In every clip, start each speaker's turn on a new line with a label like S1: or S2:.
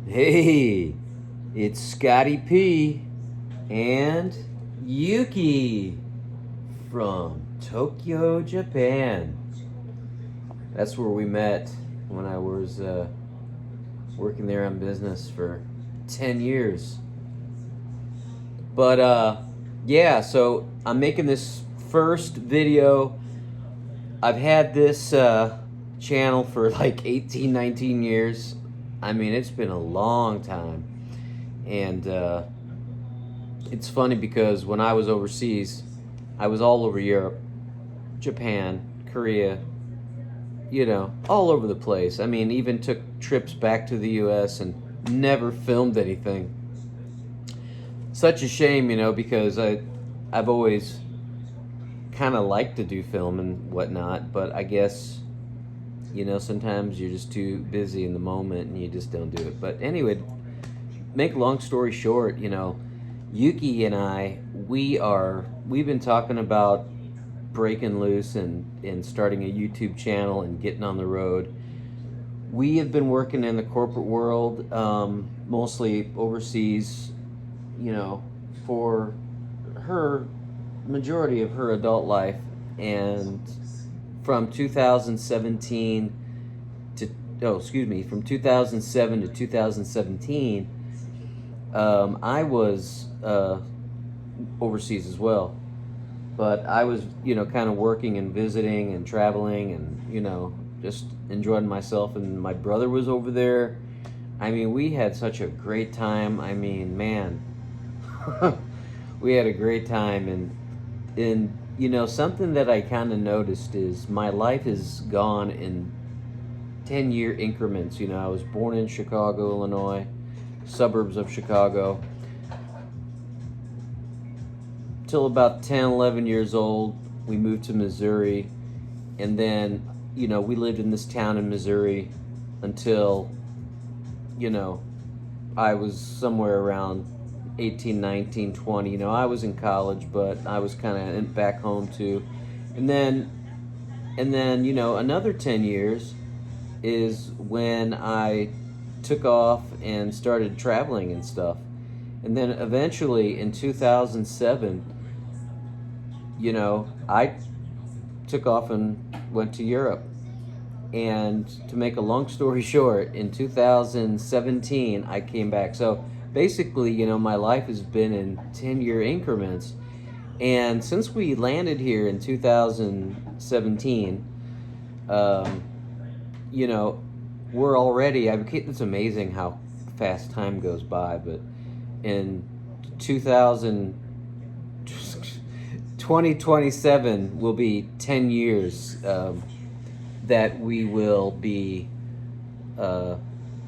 S1: Hey, it's Scotty P and Yuki from Tokyo, Japan. That's where we met when I was working there on business for 10 years. But yeah, so I'm making this first video. I've had this channel for like 18, 19 years. I mean, it's been a long time. And it's funny because when I was overseas, I was all over Europe, Japan, Korea, all over the place. I mean, even took trips back to the US and never filmed anything. Such a shame, because I've always kind of liked to do film and whatnot, but I guess, sometimes you're just too busy in the moment and you just don't do it. But anyway, make long story short, Yuki and I, we've been talking about breaking loose and starting a YouTube channel and getting on the road. We have been working in the corporate world, mostly overseas, for her majority of her adult life. And from 2017 from 2007 to 2017, I was overseas as well. But I was, kind of working and visiting and traveling and, just enjoying myself. And my brother was over there. I mean, we had such a great time. I mean, man, we had a great time. And something that I kind of noticed is my life has gone in 10-year increments. I was born in Chicago, Illinois, suburbs of Chicago. Till about 10, 11 years old, we moved to Missouri. And then, we lived in this town in Missouri until, I was somewhere around 18, 19, 20. I was in college, but I was kind of back home too. And then, another 10 years is when I took off and started traveling and stuff. And then eventually in 2007, I took off and went to Europe. And to make a long story short, in 2017, I came back. So basically, my life has been in 10-year increments. And since we landed here in 2017, we're already, it's amazing how fast time goes by, but in 2027 will be 10 years that we will be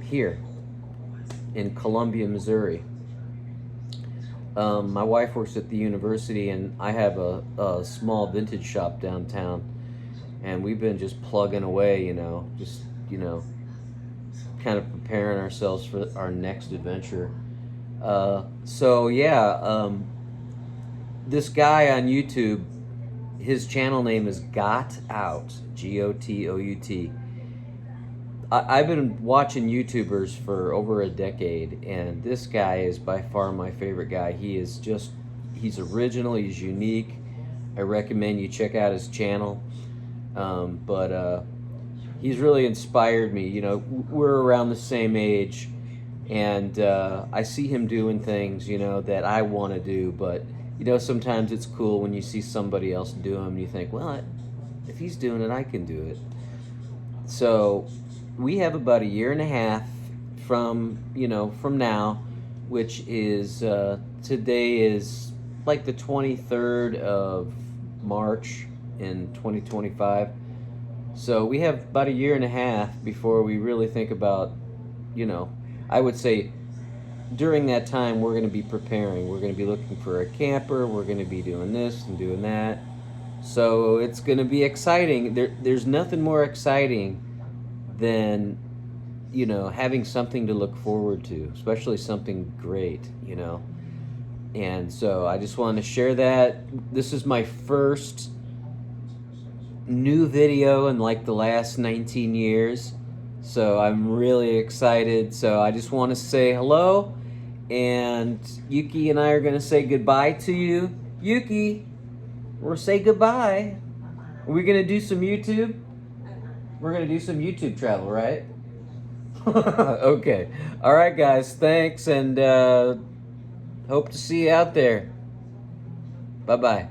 S1: here in Columbia, Missouri. My wife works at the university, and I have a small vintage shop downtown, and we've been just plugging away, kind of preparing ourselves for our next adventure. This guy on YouTube, his channel name is Got Out, Gotout. I've been watching YouTubers for over a decade, and this guy is by far my favorite guy. He's original, he's unique. I recommend you check out his channel. But he's really inspired me. We're around the same age, and I see him doing things, that I want to do, but sometimes it's cool when you see somebody else do them and you think, well, if he's doing it, I can do it. So we have about a year and a half from now, which is today is like the 23rd of March in 2025. So we have about a year and a half before we really think about, I would say during that time we're going to be preparing. We're going to be looking for a camper. We're going to be doing this and doing that. So it's going to be exciting. There's nothing more exciting than, having something to look forward to, especially something great, And so I just wanted to share that. This is my first new video in like the last 19 years. So I'm really excited. So I just want to say hello. And Yuki and I are going to say goodbye to you. Yuki, we're say goodbye. Are we going to do some YouTube? We're going to do some YouTube travel, right? Okay. All right, guys. Thanks. And hope to see you out there. Bye-bye.